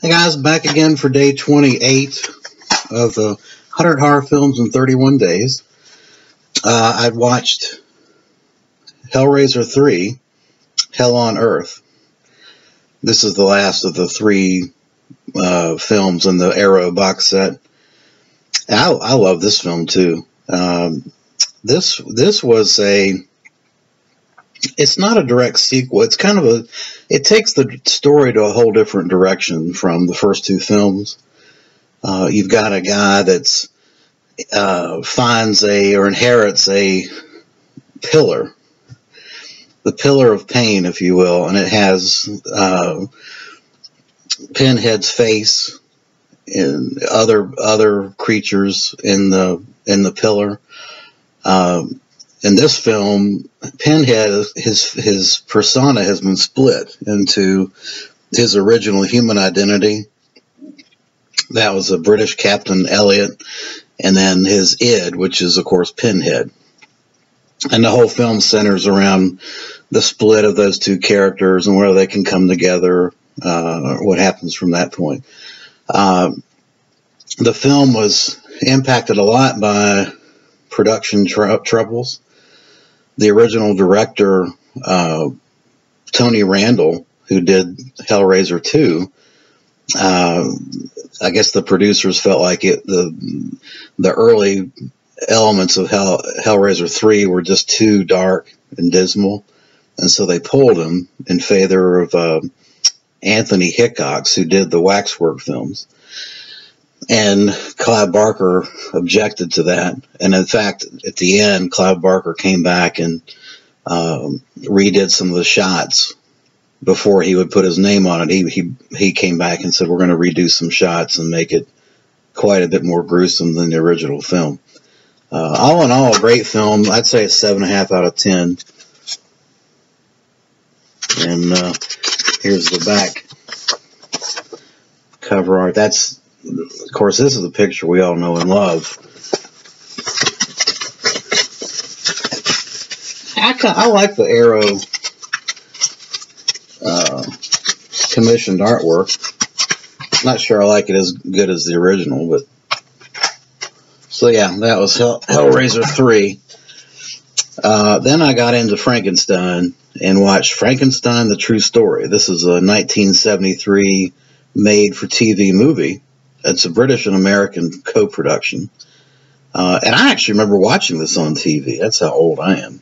Hey guys, back again for day 28 of the 100 horror films in 31 days. I'd watched Hellraiser 3, Hell on Earth. This is the last of the three films in the Arrow box set. I love this film too. This was it's not a direct sequel. It's kind of it takes the story to a whole different direction from the first two films. You've got a guy that's finds or inherits a pillar, the pillar of pain, if you will, and it has Pinhead's face and other creatures in the pillar. In this film, Pinhead, his persona has been split into his original human identity. That was a British Captain Elliot, and then his id, which is, of course, Pinhead. And the whole film centers around the split of those two characters and where they can come together, what happens from that point. The film was impacted a lot by production troubles. The original director, Tony Randall, who did Hellraiser 2, I guess the producers felt like the early elements of Hellraiser 3 were just too dark and dismal, and so they pulled him in favor of Anthony Hickox, who did the Waxwork films. And Clive Barker objected to that. And in fact, at the end, Clive Barker came back and redid some of the shots before he would put his name on it. He came back and said, we're going to redo some shots and make it quite a bit more gruesome than the original film. All in all, a great film. I'd say it's 7.5 out of 10. And here's the back cover art. Of course, this is a picture we all know and love. I like the Arrow commissioned artwork. Not sure I like it as good as the original, but so yeah, that was Hellraiser 3. Then I got into Frankenstein and watched Frankenstein: The True Story. This is a 1973 made-for-TV movie. It's a British and American co-production. And I actually remember watching this on TV. That's how old I am.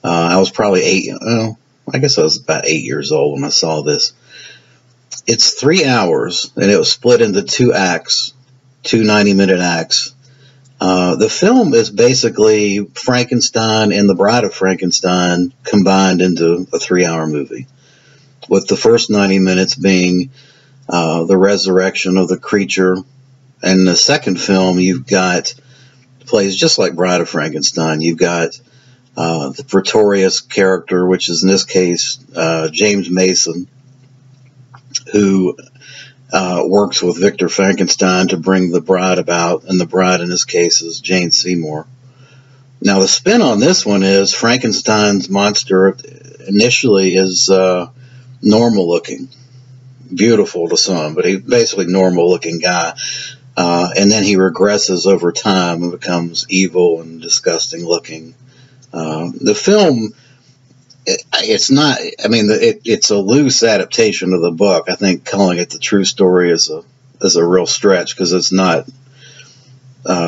I was probably I guess I was about 8 years old when I saw this. It's 3 hours, and it was split into 2 acts, 2 90-minute acts. The film is basically Frankenstein and The Bride of Frankenstein combined into a 3-hour movie, with the first 90 minutes being the resurrection of the creature. And the second film, you've got, plays just like Bride of Frankenstein. You've got the Pretorius character, which is in this case James Mason, who works with Victor Frankenstein to bring the bride about, and the bride in this case is Jane Seymour. Now the spin on this one is Frankenstein's monster initially is normal looking. Beautiful to some, but he's basically normal looking guy, and then he regresses over time and becomes evil and disgusting looking. The film, it's not, I mean, it's a loose adaptation of the book. I think calling it The True Story is a real stretch, because it's not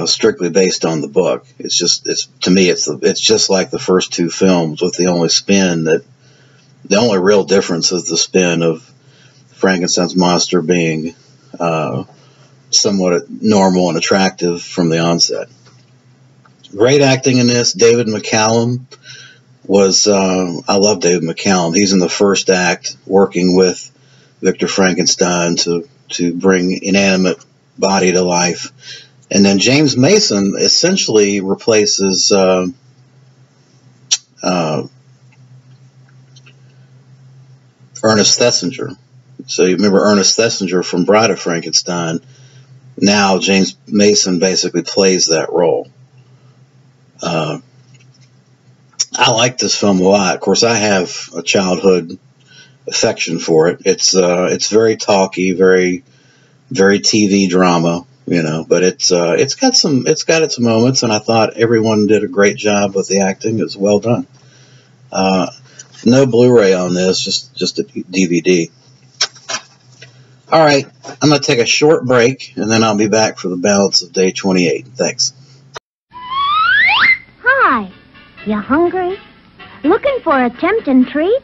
strictly based on the book. To me it's just like the first two films, with the only real difference is the spin of Frankenstein's monster being somewhat normal and attractive from the onset. Great acting in this. David McCallum was, I love David McCallum. He's in the first act working with Victor Frankenstein to bring inanimate body to life. And then James Mason essentially replaces Ernest Thesiger. So you remember Ernest Thesiger from Bride of Frankenstein. Now James Mason basically plays that role. I like this film a lot. Of course, I have a childhood affection for it. It's very talky, very very TV drama, you know. But it's got its moments, and I thought everyone did a great job with the acting. It was well done. No Blu-ray on this, just a DVD. All right, I'm going to take a short break, and then I'll be back for the balance of day 28. Thanks. Hi, you hungry? Looking for a tempting treat?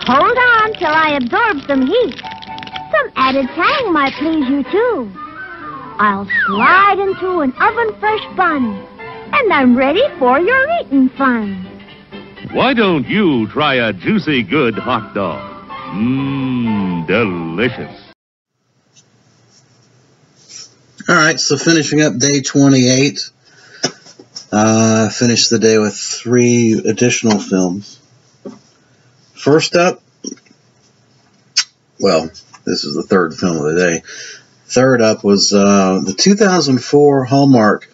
Hold on till I absorb some heat. Some added tang might please you too. I'll slide into an oven-fresh bun, and I'm ready for your eating fun. Why don't you try a juicy good hot dog? Mmm, delicious. All right, so finishing up day 28. Finished the day with 3 additional films. First up, well, this is the third film of the day. Third up was the 2004 Hallmark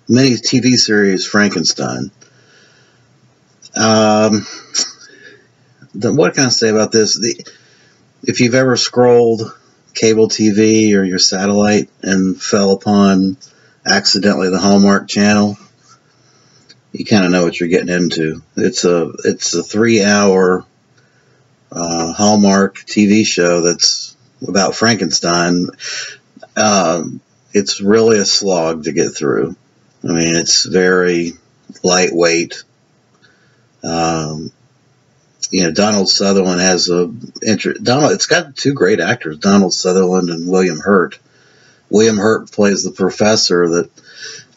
mini TV series Frankenstein. What can I say about this? If you've ever scrolled cable TV or your satellite and fell upon accidentally the Hallmark channel, you kind of know what you're getting into. It's a 3-hour Hallmark TV show that's about Frankenstein. It's really a slog to get through. I mean, it's very lightweight. Donald Sutherland it's got 2 great actors, Donald Sutherland and William Hurt. William Hurt plays the professor that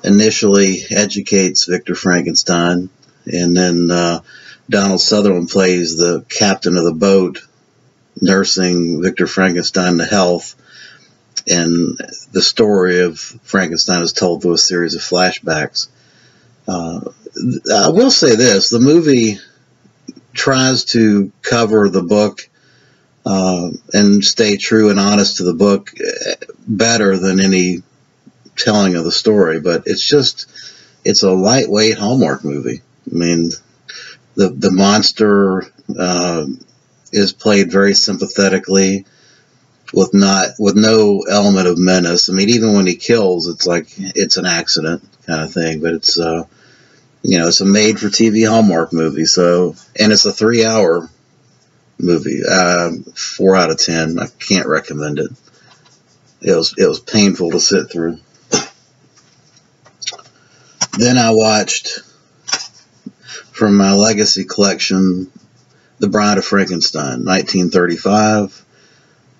initially educates Victor Frankenstein, and then Donald Sutherland plays the captain of the boat nursing Victor Frankenstein to health, and the story of Frankenstein is told through a series of flashbacks. I will say this, the movie tries to cover the book and stay true and honest to the book better than any telling of the story, but it's a lightweight Hallmark movie. I mean, the monster is played very sympathetically with no element of menace. I mean, even when he kills, it's like it's an accident kind of thing, but it's it's a made-for-TV Hallmark movie, and it's a 3-hour movie. 4 out of 10. I can't recommend it. It was painful to sit through. Then I watched, from my legacy collection, The Bride of Frankenstein, 1935,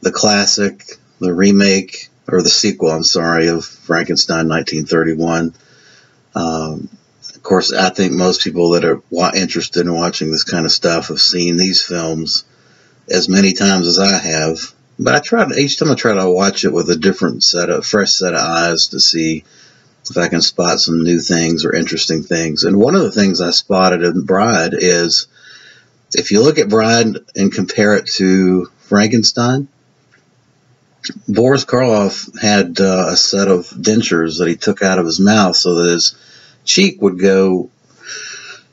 the classic, the remake, or the sequel, I'm sorry, of Frankenstein, 1931. Of course, I think most people that are interested in watching this kind of stuff have seen these films as many times as I have. But each time I try to watch it with a fresh set of eyes to see if I can spot some new things or interesting things. And one of the things I spotted in Bride is, if you look at Bride and compare it to Frankenstein, Boris Karloff had a set of dentures that he took out of his mouth so that his cheek would go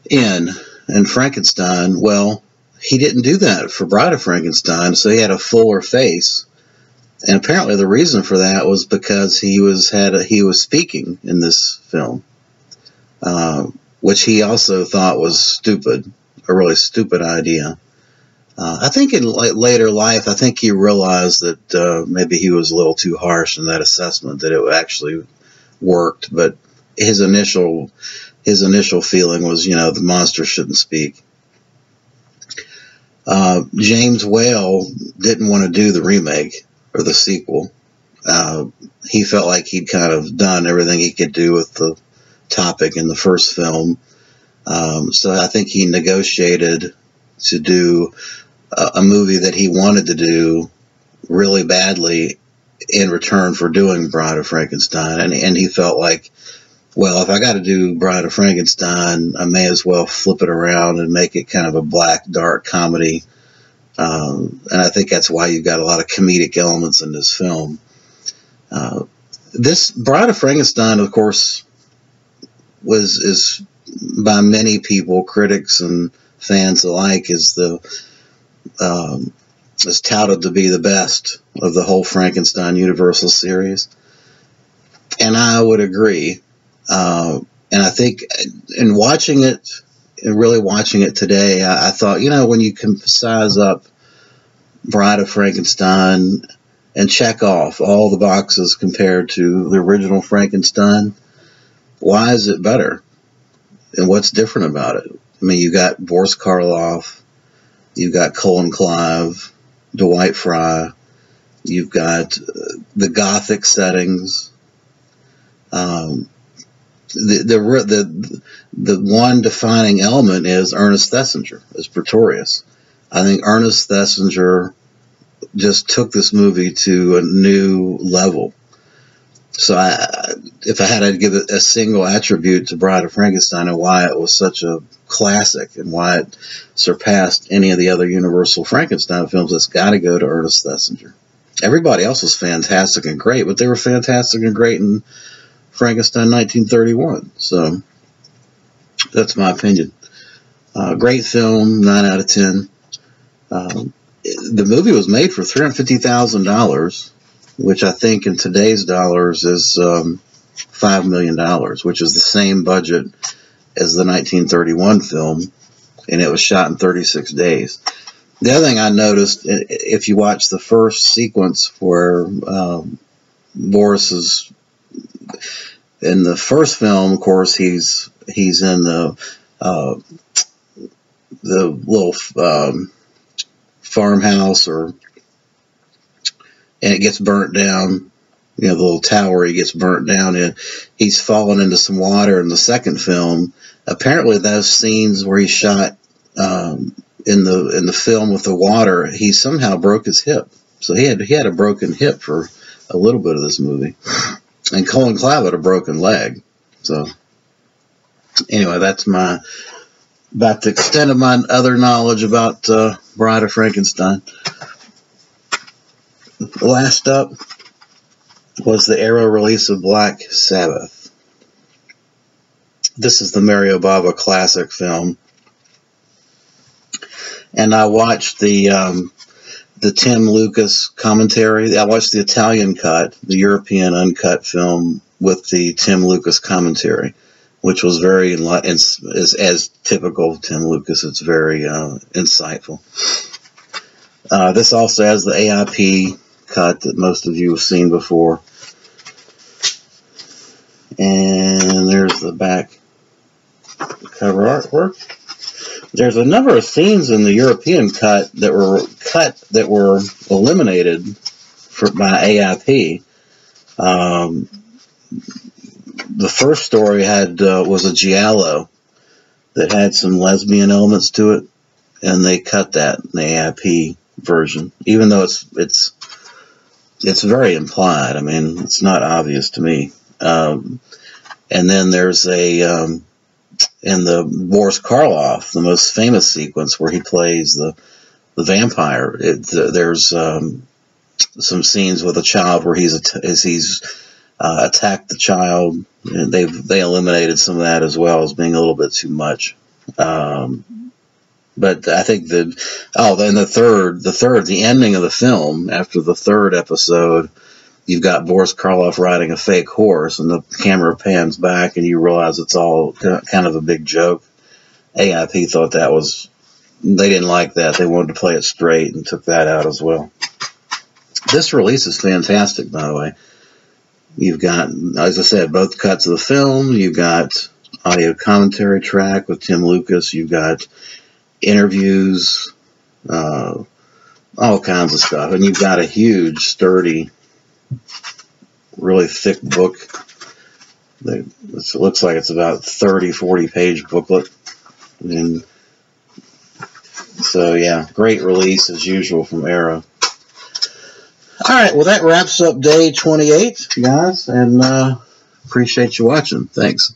in. And Frankenstein, well, he didn't do that for Bride of Frankenstein, so he had a fuller face. And apparently the reason for that was because he was speaking in this film, which he also thought was stupid, a really stupid idea. I think in later life, I think he realized that maybe he was a little too harsh in that assessment, that it actually worked. But his initial feeling was, the monster shouldn't speak. James Whale didn't want to do the remake or the sequel. He felt like he'd kind of done everything he could do with the topic in the first film. So I think he negotiated to do a movie that he wanted to do really badly in return for doing Bride of Frankenstein. And he felt like, well, if I got to do Bride of Frankenstein, I may as well flip it around and make it kind of a black, dark comedy. And I think that's why you've got a lot of comedic elements in this film. This Bride of Frankenstein, of course, is by many people, critics and fans alike, is the is touted to be the best of the whole Frankenstein Universal series. And I would agree. And I think in watching it, and really watching it today, I thought, when you can size up Bride of Frankenstein and check off all the boxes compared to the original Frankenstein, why is it better? And what's different about it? I mean, you got Boris Karloff, you've got Colin Clive, Dwight Frye, you've got the Gothic settings. The one defining element is Ernest Thesiger as Pretorius. I think Ernest Thesiger just took this movie to a new level. So if I had to give it a single attribute to Bride of Frankenstein and why it was such a classic and why it surpassed any of the other Universal Frankenstein films, it's got to go to Ernest Thesiger. Everybody else was fantastic and great, but they were fantastic and great in Frankenstein 1931. So that's my opinion. Great film, 9 out of 10. The movie was made for $350,000, which I think in today's dollars is $5 million, which is the same budget as the 1931 film, and it was shot in 36 days. The other thing I noticed, if you watch the first sequence where Boris is in the first film, of course, he's in the little farmhouse, and it gets burnt down. The little tower he gets burnt down in. He's fallen into some water in the second film. Apparently, those scenes where he shot in the film with the water, he somehow broke his hip. So he had a broken hip for a little bit of this movie. And Colin Clive had a broken leg. So anyway, that's about the extent of my other knowledge about Bride of Frankenstein. Last up was the Arrow release of Black Sabbath. This is the Mario Bava classic film. And I watched the Tim Lucas commentary. I watched the Italian cut, the European uncut film with the Tim Lucas commentary, which was very, as typical of Tim Lucas, it's very insightful. This also has the AIP cut that most of you have seen before. And there's the back cover artwork. There's a number of scenes in the European cut that were eliminated by AIP. The first story was a giallo that had some lesbian elements to it, and they cut that in the AIP version, even though it's very implied. I mean, it's not obvious to me. And then there's in the Boris Karloff, the most famous sequence where he plays the vampire. There's some scenes with a child where he's attacked the child. And they eliminated some of that as well as being a little bit too much. But I think then the ending of the film, after the third episode, you've got Boris Karloff riding a fake horse, and the camera pans back, and you realize it's all kind of a big joke. AIP thought they didn't like that. They wanted to play it straight and took that out as well. This release is fantastic, by the way. You've got, as I said, both cuts of the film. You've got audio commentary track with Tim Lucas. You've got interviews, all kinds of stuff. And you've got a huge, sturdy, really thick book. It looks like it's about 30-40 page booklet. And so yeah, great release as usual from Arrow. Alright, well that wraps up day 28, guys, and appreciate you watching. Thanks.